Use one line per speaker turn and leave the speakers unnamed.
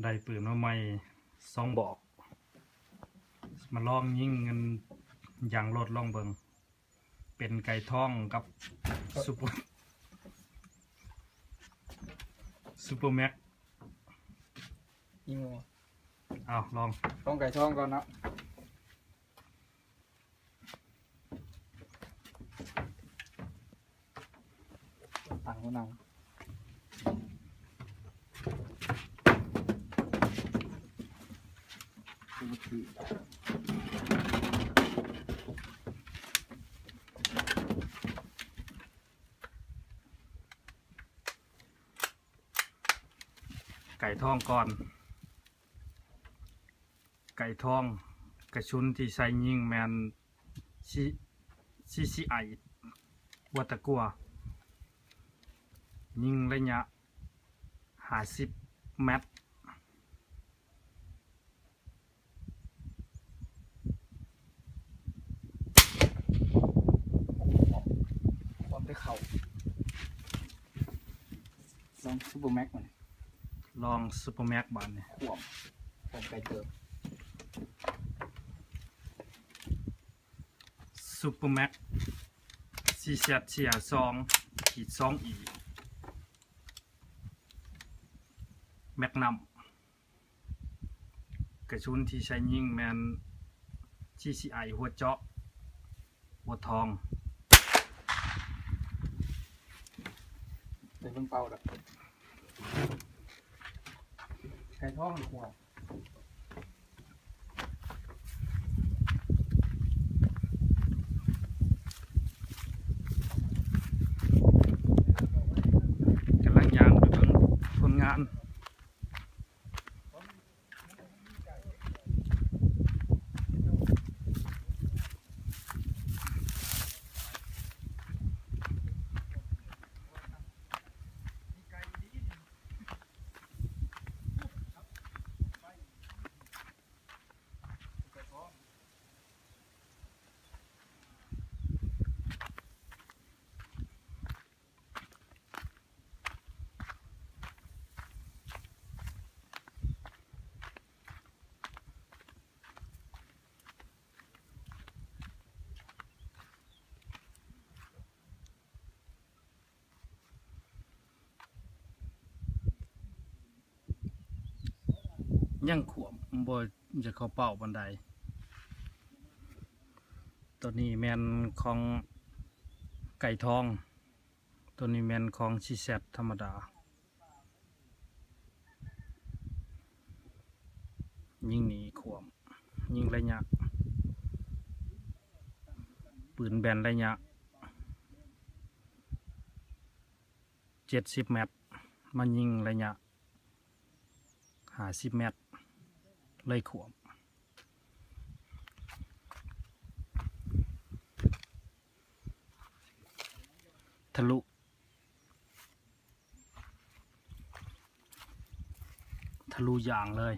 ได้ปืนมาใหม่2 บอกมาลองยิงเงินยางรถลองเบิงเป็นไก่ท่องกับซูเปอร์แม็ก
ยิง
เอาลอง
ไก่ช่องก่อนนะต่างคนต่าง
ไก่ท่องก่อนไก่ท่องกระชุนที่ใส่ยิงแมนซีไอวัตะกัวยิงระยะ50 เมตร
ความได้เข่าลองซูเปอร์แม็กมัน
ลองซูเปอร์แม็กบานเนี่ย
ผมไก่เติม
ซูเปอร์แม็ก4/2 อีแม็กนัมกระชุนที่ใช้ยิงแมนGCI หัวเจาะหัวทอง
เดี๋ยวเพิ่งเป่าละไก่ท้องหัว
กำลังยางไปเบิ่งผลงานยังขวมบ่จะเข้าเป้าบันไดตัวนี้แมนของไก่ทองตัวนี้แมนของชีแซดธรรมดายิงหนีขวมยิงระยะปืนแบนระยะ70 เมตรมันยิงระยะ50 เมตรเลยขวมทะลุยางเลย